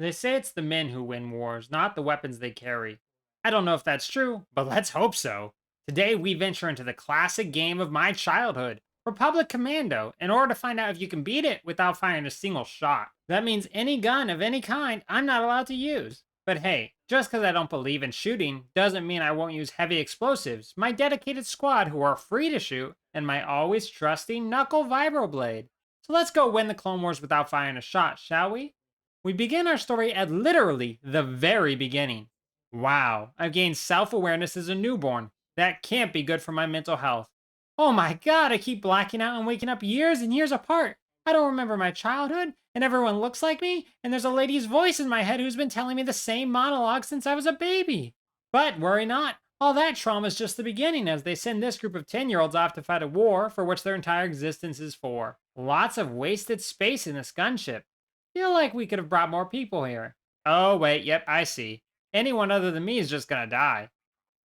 They say it's the men who win wars, not the weapons they carry. I don't know if that's true, but let's hope so. Today, we venture into the classic game of my childhood, Republic Commando, in order to find out if you can beat it without firing a single shot. That means any gun of any kind I'm not allowed to use. But hey, just because I don't believe in shooting doesn't mean I won't use heavy explosives, my dedicated squad who are free to shoot, and my always trusty knuckle vibroblade. So let's go win the Clone Wars without firing a shot, shall we? We begin our story at literally the very beginning. Wow, I've gained self awareness as a newborn. That can't be good for my mental health. Oh my god, I keep blacking out and waking up years and years apart. I don't remember my childhood, and everyone looks like me, and there's a lady's voice in my head who's been telling me the same monologue since I was a baby. But worry not, all that trauma is just the beginning as they send this group of 10-year-olds off to fight a war for which their entire existence is for. Lots of wasted space in this gunship. Feel like we could have brought more people here. Oh, wait, yep, I see. Anyone other than me is just gonna die.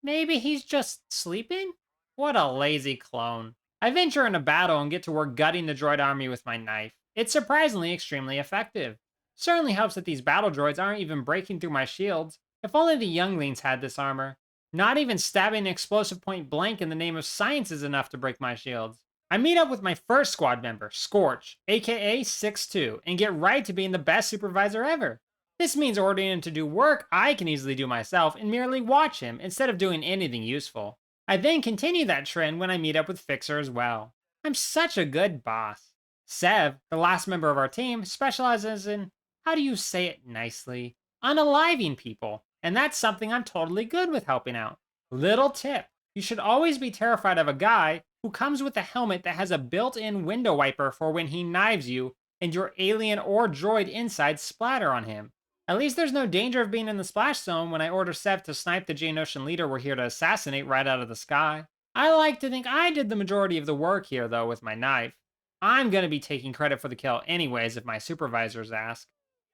Maybe he's just sleeping? What a lazy clone. I venture into battle and get to work gutting the droid army with my knife. It's surprisingly extremely effective. Certainly helps that these battle droids aren't even breaking through my shields. If only the younglings had this armor. Not even stabbing an explosive point blank in the name of science is enough to break my shields. I meet up with my first squad member, Scorch, aka 6'2", and get right to being the best supervisor ever. This means ordering him to do work I can easily do myself and merely watch him instead of doing anything useful. I then continue that trend when I meet up with Fixer as well. I'm such a good boss. Sev, the last member of our team, specializes in, how do you say it nicely, unaliving people, and that's something I'm totally good with helping out. Little tip, you should always be terrified of a guy who comes with a helmet that has a built-in window wiper for when he knives you and your alien or droid inside splatter on him. At least there's no danger of being in the splash zone when I order Sev to snipe the Geonosian leader we're here to assassinate right out of the sky. I like to think I did the majority of the work here though with my knife. I'm gonna be taking credit for the kill anyways if my supervisors ask.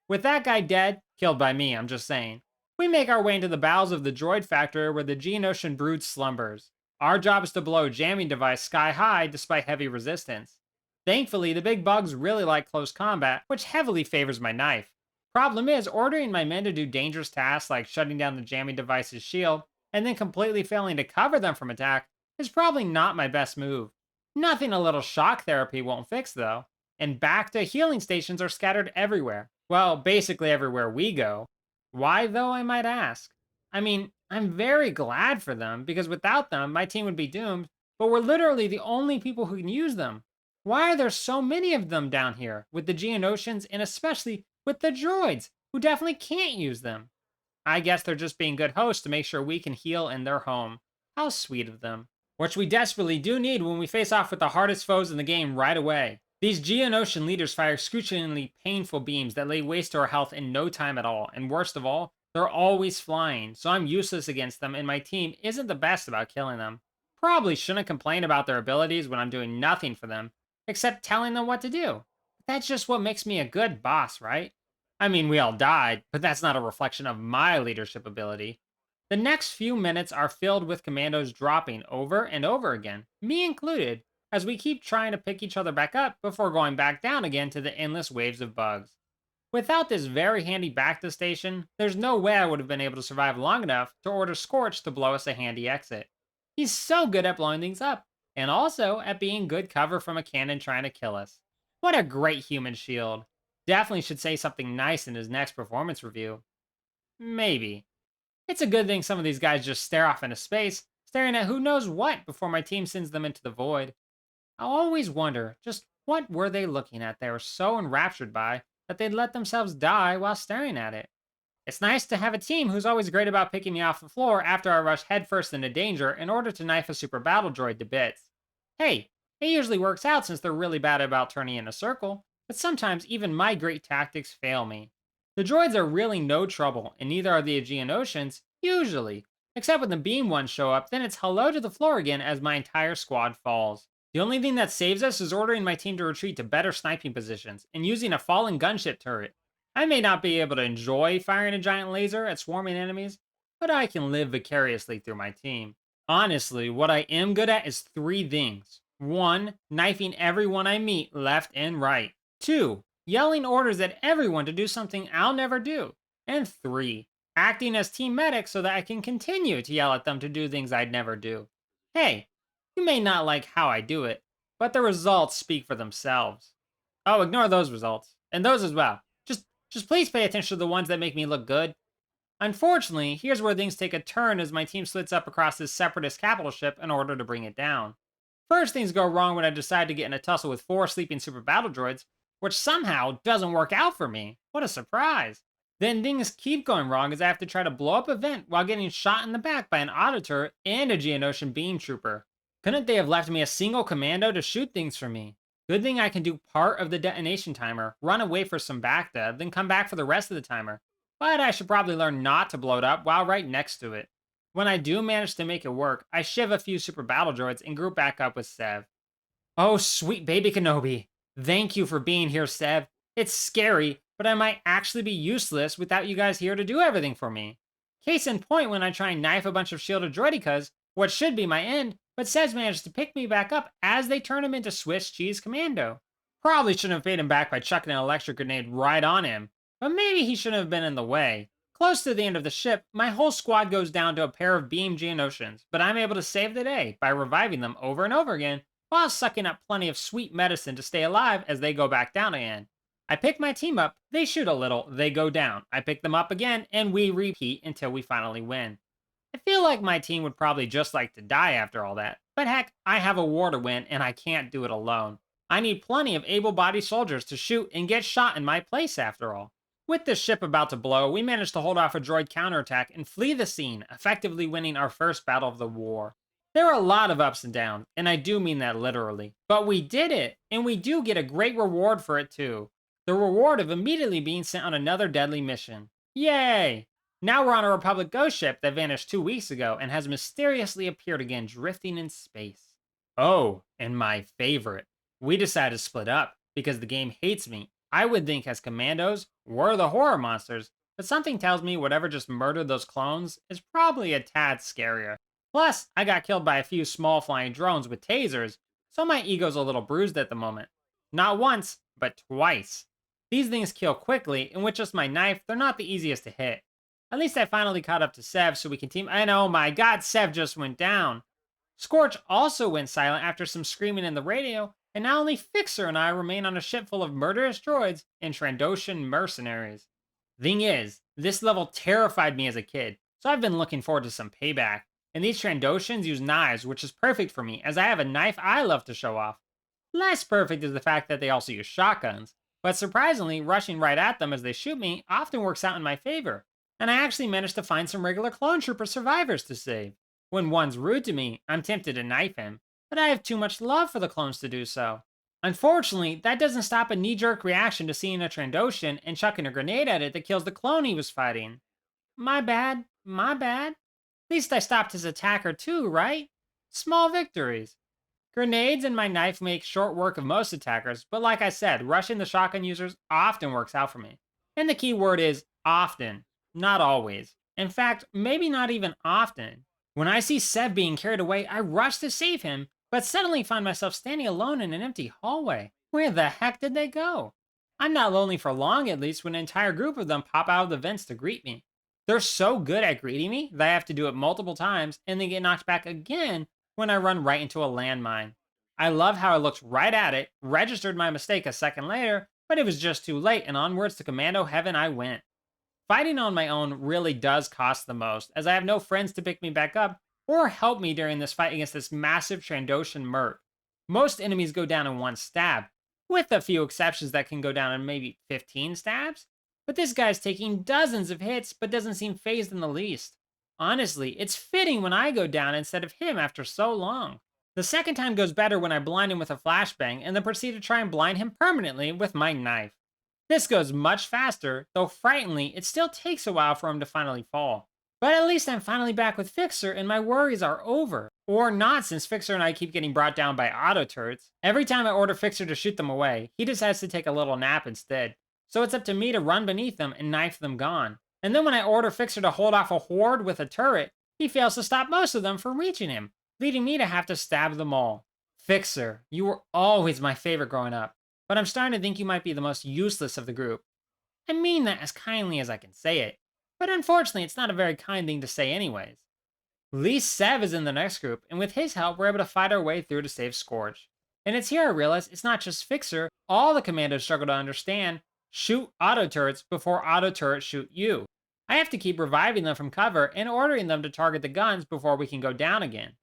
With that guy dead, killed by me, I'm just saying, we make our way into the bowels of the droid factory where the Geonosian brood slumbers. Our job is to blow a jamming device sky high despite heavy resistance. Thankfully, the big bugs really like close combat, which heavily favors my knife. Problem is, ordering my men to do dangerous tasks like shutting down the jamming device's shield and then completely failing to cover them from attack is probably not my best move. Nothing a little shock therapy won't fix though. And back to healing stations are scattered everywhere. Well, basically everywhere we go. Why though, I might ask? I mean, I'm very glad for them because without them, my team would be doomed, but we're literally the only people who can use them. Why are there so many of them down here with the Geonosians and especially with the droids who definitely can't use them? I guess they're just being good hosts to make sure we can heal in their home. How sweet of them. Which we desperately do need when we face off with the hardest foes in the game right away. These Geonosian leaders fire excruciatingly painful beams that lay waste to our health in no time at all, and worst of all, they're always flying, so I'm useless against them and my team isn't the best about killing them. Probably shouldn't complain about their abilities when I'm doing nothing for them, except telling them what to do. That's just what makes me a good boss, right? I mean, we all died, but that's not a reflection of my leadership ability. The next few minutes are filled with commandos dropping over and over again, me included, as we keep trying to pick each other back up before going back down again to the endless waves of bugs. Without this very handy back to station, there's no way I would have been able to survive long enough to order Scorch to blow us a handy exit. He's so good at blowing things up, and also at being good cover from a cannon trying to kill us. What a great human shield. Definitely should say something nice in his next performance review. Maybe. It's a good thing some of these guys just stare off into space, staring at who knows what before my team sends them into the void. I always wonder, just what were they looking at they were so enraptured by that they'd let themselves die while staring at it? It's nice to have a team who's always great about picking me off the floor after I rush headfirst into danger in order to knife a super battle droid to bits. Hey, it usually works out since they're really bad about turning in a circle, but sometimes even my great tactics fail me. The droids are really no trouble, and neither are the Geonosians, usually. Except when the beam ones show up, then it's hello to the floor again as my entire squad falls. The only thing that saves us is ordering my team to retreat to better sniping positions, and using a fallen gunship turret. I may not be able to enjoy firing a giant laser at swarming enemies, but I can live vicariously through my team. Honestly, what I am good at is three things. 1. Knifing everyone I meet left and right. 2. yelling orders at everyone to do something I'll never do. And 3, acting as team medic so that I can continue to yell at them to do things I'd never do. Hey, you may not like how I do it, but the results speak for themselves. Oh, ignore those results. And those as well. Just please pay attention to the ones that make me look good. Unfortunately, here's where things take a turn as my team splits up across this separatist capital ship in order to bring it down. First, things go wrong when I decide to get in a tussle with 4 sleeping super battle droids, which somehow doesn't work out for me. What a surprise. Then things keep going wrong as I have to try to blow up a vent while getting shot in the back by an auto turret and a Geonosian beam trooper. Couldn't they have left me a single commando to shoot things for me? Good thing I can do part of the detonation timer, run away for some back dev, then come back for the rest of the timer. But I should probably learn not to blow it up while right next to it. When I do manage to make it work, I shiv a few super battle droids and group back up with Sev. Oh, sweet baby Kenobi. Thank you for being here, Sev. It's scary, but I might actually be useless without you guys here to do everything for me. Case in point when I try and knife a bunch of shielded droidicas, what should be my end, but Sev's managed to pick me back up as they turn him into Swiss cheese commando. Probably shouldn't have paid him back by chucking an electric grenade right on him, but maybe he shouldn't have been in the way. Close to the end of the ship, my whole squad goes down to a pair of beam Geonosians, but I'm able to save the day by reviving them over and over again, while sucking up plenty of sweet medicine to stay alive as they go back down again. I pick my team up, they shoot a little, they go down. I pick them up again, and we repeat until we finally win. I feel like my team would probably just like to die after all that, but heck, I have a war to win, and I can't do it alone. I need plenty of able-bodied soldiers to shoot and get shot in my place after all. With the ship about to blow, we managed to hold off a droid counterattack and flee the scene, effectively winning our first battle of the war. There were a lot of ups and downs, and I do mean that literally. But we did it, and we do get a great reward for it too. The reward of immediately being sent on another deadly mission. Yay! Now we're on a Republic ghost ship that vanished 2 weeks ago and has mysteriously appeared again drifting in space. Oh, and my favorite. We decided to split up because the game hates me. I would think as commandos, we're the horror monsters, but something tells me whatever just murdered those clones is probably a tad scarier. Plus, I got killed by a few small flying drones with tasers, so my ego's a little bruised at the moment. Not once, but twice. These things kill quickly, and with just my knife, they're not the easiest to hit. At least I finally caught up to Sev so we can team- And oh my god, Sev just went down! Scorch also went silent after some screaming in the radio, and now only Fixer and I remain on a ship full of murderous droids and Trandoshan mercenaries. Thing is, this level terrified me as a kid, so I've been looking forward to some payback. And these Trandoshans use knives, which is perfect for me, as I have a knife I love to show off. Less perfect is the fact that they also use shotguns, but surprisingly, rushing right at them as they shoot me often works out in my favor, and I actually managed to find some regular clone trooper survivors to save. When one's rude to me, I'm tempted to knife him, but I have too much love for the clones to do so. Unfortunately, that doesn't stop a knee-jerk reaction to seeing a Trandoshan and chucking a grenade at it that kills the clone he was fighting. My bad, my bad. At least I stopped his attacker too, right? Small victories. Grenades and my knife make short work of most attackers, but like I said, rushing the shotgun users often works out for me. And the key word is often, not always. In fact, maybe not even often. When I see Seb being carried away, I rush to save him, but suddenly find myself standing alone in an empty hallway. Where the heck did they go? I'm not lonely for long, at least, when an entire group of them pop out of the vents to greet me. They're so good at greeting me that I have to do it multiple times and then get knocked back again when I run right into a landmine. I love how I looked right at it, registered my mistake a second later, but it was just too late, and onwards to commando heaven I went. Fighting on my own really does cost the most, as I have no friends to pick me back up or help me during this fight against this massive Trandoshan merc. Most enemies go down in one stab, with a few exceptions that can go down in maybe 15 stabs. But this guy's taking dozens of hits, but doesn't seem fazed in the least. Honestly, it's fitting when I go down instead of him after so long. The second time goes better when I blind him with a flashbang and then proceed to try and blind him permanently with my knife. This goes much faster, though frighteningly, it still takes a while for him to finally fall. But at least I'm finally back with Fixer and my worries are over. Or not, since Fixer and I keep getting brought down by auto turrets. Every time I order Fixer to shoot them away, he decides to take a little nap instead. So it's up to me to run beneath them and knife them gone. And then when I order Fixer to hold off a horde with a turret, he fails to stop most of them from reaching him, leading me to have to stab them all. Fixer, you were always my favorite growing up. but I'm starting to think you might be the most useless of the group. I mean that as kindly as I can say it, but unfortunately, it's not a very kind thing to say, anyways. Lee Sev is in the next group, and with his help, we're able to fight our way through to save Scorch. And it's here I realize it's not just Fixer, all the commandos struggle to understand shoot auto turrets before auto turrets shoot you. I have to keep reviving them from cover and ordering them to target the guns before we can go down again.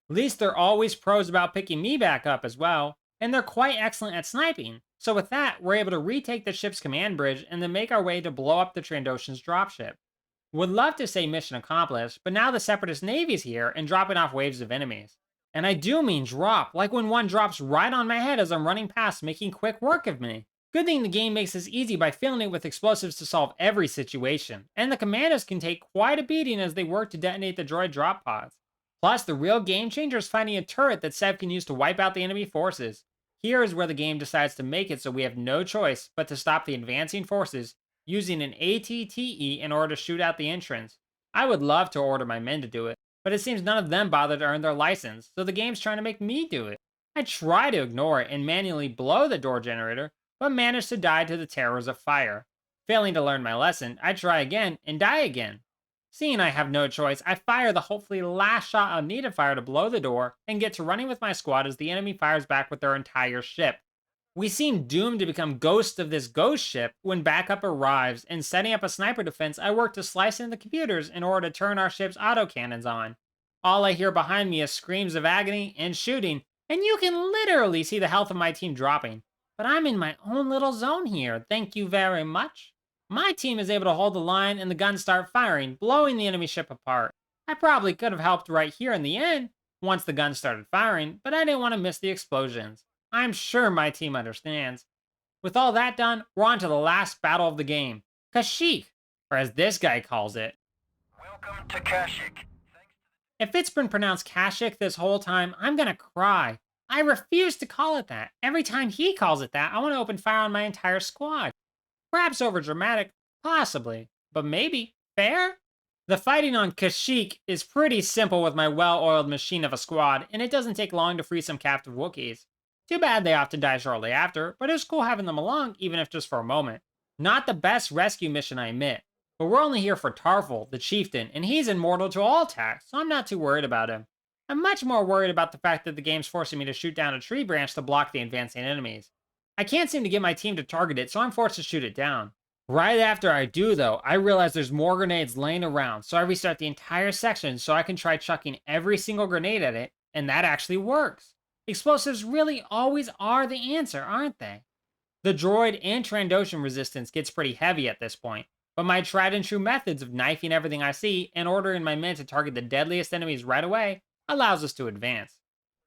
At least they're always pros about picking me back up as well, and they're quite excellent at sniping. So with that, we're able to retake the ship's command bridge and then make our way to blow up the Trandoshan's dropship. Would love to say mission accomplished, but now the Separatist Navy's here and dropping off waves of enemies. And I do mean drop, like when one drops right on my head as I'm running past, making quick work of me. Good thing the game makes this easy by filling it with explosives to solve every situation, and the commandos can take quite a beating as they work to detonate the droid drop pods. Plus, the real game changer is finding a turret that Sev can use to wipe out the enemy forces. Here is where the game decides to make it so we have no choice but to stop the advancing forces using an ATTE in order to shoot out the entrance. I would love to order my men to do it, but it seems none of them bother to earn their license, so the game's trying to make me do it. I try to ignore it and manually blow the door generator, but manage to die to the terrors of fire. Failing to learn my lesson, I try again and die again. Seeing I have no choice, I fire the hopefully last shot of needed fire to blow the door and get to running with my squad as the enemy fires back with their entire ship. We seem doomed to become ghosts of this ghost ship when backup arrives, and setting up a sniper defense, I work to slice into the computers in order to turn our ship's autocannons on. All I hear behind me is screams of agony and shooting, and you can literally see the health of my team dropping. But I'm in my own little zone here, thank you very much. My team is able to hold the line and the guns start firing, blowing the enemy ship apart. I probably could have helped right here in the end, once the guns started firing, but I didn't want to miss the explosions. I'm sure my team understands. With all that done, we're on to the last battle of the game, Kashyyyk, or as this guy calls it. Welcome to Kashyyyk. If it's been pronounced Kashyyyk this whole time, I'm gonna cry. I refuse to call it that. Every time he calls it that, I want to open fire on my entire squad. Perhaps over dramatic, possibly, but maybe fair? The fighting on Kashyyyk is pretty simple with my well-oiled machine of a squad, and it doesn't take long to free some captive Wookiees. Too bad they often die shortly after, but it was cool having them along, even if just for a moment. Not the best rescue mission, I admit, but we're only here for Tarful, the chieftain, and he's immortal to all attacks, so I'm not too worried about him. I'm much more worried about the fact that the game's forcing me to shoot down a tree branch to block the advancing enemies. I can't seem to get my team to target it, so I'm forced to shoot it down. Right after I do, though, I realize there's more grenades laying around, so I restart the entire section so I can try chucking every single grenade at it, and that actually works. Explosives really always are the answer, aren't they? The droid and Trandoshan resistance gets pretty heavy at this point, but my tried and true methods of knifing everything I see and ordering my men to target the deadliest enemies right away allows us to advance.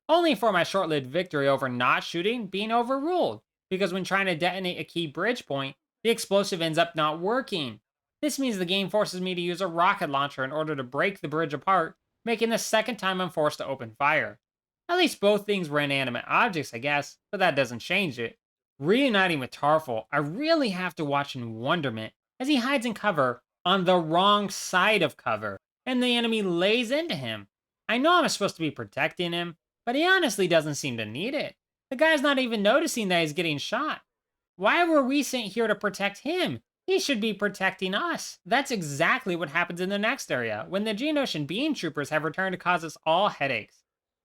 Only for my short-lived victory over not shooting being overruled, because when trying to detonate a key bridge point, the explosive ends up not working. This means the game forces me to use a rocket launcher in order to break the bridge apart, making the second time I'm forced to open fire. At least both things were inanimate objects, I guess, but that doesn't change it. Reuniting with Tarful, I really have to watch in wonderment as he hides in cover on the wrong side of cover, and the enemy lays into him. I know I'm supposed to be protecting him, but he honestly doesn't seem to need it. The guy's not even noticing that he's getting shot. Why were we sent here to protect him? He should be protecting us. That's exactly what happens in the next area, when the Geonosian beam troopers have returned to cause us all headaches.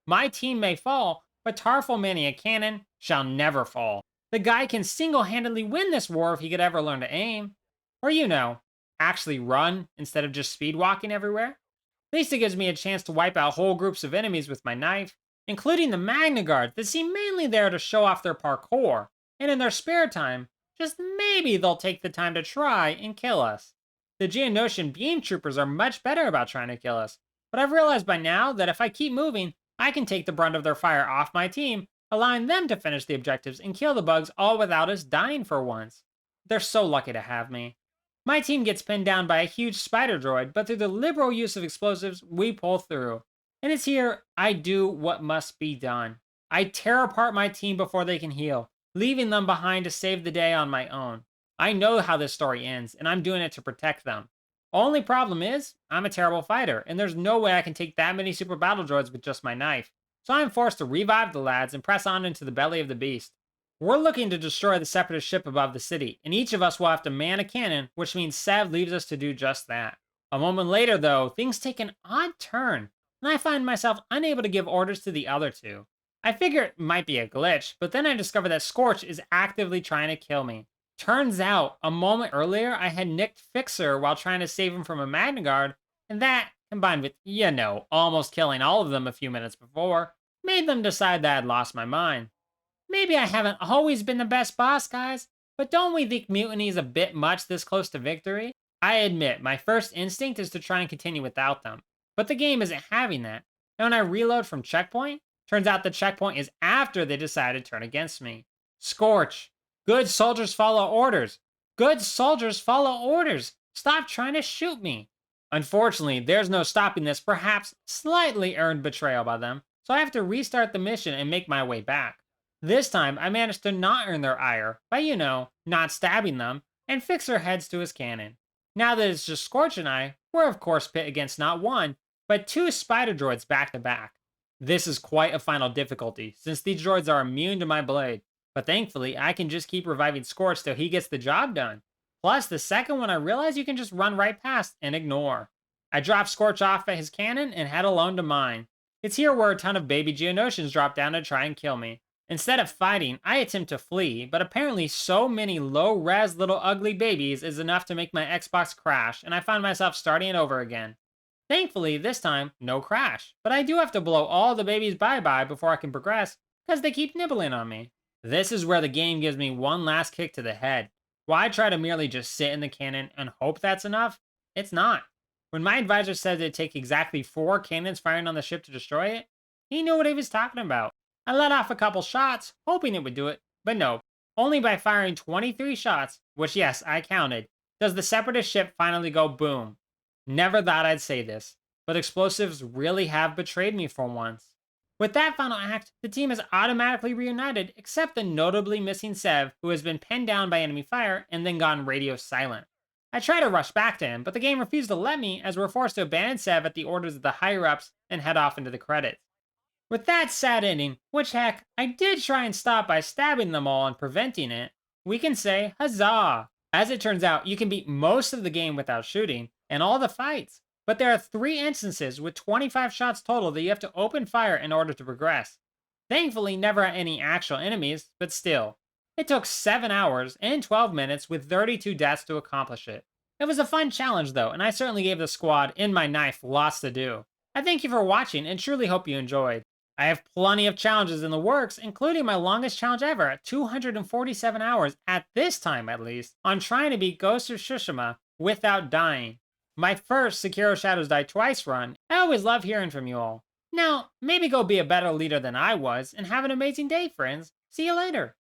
My team may fall, but Tarful Mania Cannon shall never fall. The guy can single-handedly win this war if he could ever learn to aim. Or actually run instead of just speed walking everywhere. At least it gives me a chance to wipe out whole groups of enemies with my knife, including the Magna Guards that seem mainly there to show off their parkour, and in their spare time, just maybe they'll take the time to try and kill us. The Geonosian beam troopers are much better about trying to kill us, but I've realized by now that if I keep moving, I can take the brunt of their fire off my team, allowing them to finish the objectives and kill the bugs all without us dying for once. They're so lucky to have me. My team gets pinned down by a huge spider droid, but through the liberal use of explosives, we pull through. And it's here I do what must be done. I tear apart my team before they can heal, leaving them behind to save the day on my own. I know how this story ends, and I'm doing it to protect them. Only problem is, I'm a terrible fighter, and there's no way I can take that many super battle droids with just my knife. So I'm forced to revive the lads and press on into the belly of the beast. We're looking to destroy the separatist ship above the city, and each of us will have to man a cannon, which means Sev leaves us to do just that. A moment later, though, things take an odd turn, and I find myself unable to give orders to the other two. I figure it might be a glitch, but then I discover that Scorch is actively trying to kill me. Turns out, a moment earlier, I had nicked Fixer while trying to save him from a Magna Guard, and that, combined with, almost killing all of them a few minutes before, made them decide that I'd lost my mind. Maybe I haven't always been the best boss, guys, but don't we think mutiny is a bit much this close to victory? I admit, my first instinct is to try and continue without them, but the game isn't having that. And when I reload from checkpoint, turns out the checkpoint is after they decided to turn against me. Scorch. Good soldiers follow orders. Good soldiers follow orders. Stop trying to shoot me. Unfortunately, there's no stopping this perhaps slightly earned betrayal by them, so I have to restart the mission and make my way back. This time, I managed to not earn their ire by, not stabbing them, and Fixer heads to his cannon. Now that it's just Scorch and I, we're of course pit against not one, but two spider droids back to back. This is quite a final difficulty, since these droids are immune to my blade, but thankfully I can just keep reviving Scorch till he gets the job done. Plus, the second one I realize you can just run right past and ignore. I drop Scorch off at his cannon and head alone to mine. It's here where a ton of baby Geonosians drop down to try and kill me. Instead of fighting, I attempt to flee, but apparently so many low-res little ugly babies is enough to make my Xbox crash, and I find myself starting it over again. Thankfully, this time, no crash, but I do have to blow all the babies bye-bye before I can progress, because they keep nibbling on me. This is where the game gives me one last kick to the head. While I try to merely just sit in the cannon and hope that's enough, it's not. When my advisor said it'd take exactly 4 cannons firing on the ship to destroy it, he knew what he was talking about. I let off a couple shots, hoping it would do it, but no. Only by firing 23 shots, which yes, I counted, does the separatist ship finally go boom. Never thought I'd say this, but explosives really have betrayed me for once. With that final act, the team is automatically reunited, except the notably missing Sev, who has been pinned down by enemy fire and then gone radio silent. I try to rush back to him, but the game refused to let me, as we're forced to abandon Sev at the orders of the higher-ups and head off into the credits. With that sad ending, which heck, I did try and stop by stabbing them all and preventing it, we can say huzzah! As it turns out, you can beat most of the game without shooting, and all the fights. But there are 3 instances with 25 shots total that you have to open fire in order to progress. Thankfully, never at any actual enemies, but still. It took 7 hours and 12 minutes with 32 deaths to accomplish it. It was a fun challenge though, and I certainly gave the squad in my knife lots to do. I thank you for watching and truly hope you enjoyed. I have plenty of challenges in the works, including my longest challenge ever at 247 hours, at this time at least, on trying to beat Ghost of Tsushima without dying. My first Sekiro Shadows Die Twice run. I always love hearing from you all. Now, maybe go be a better leader than I was, and have an amazing day, friends. See you later.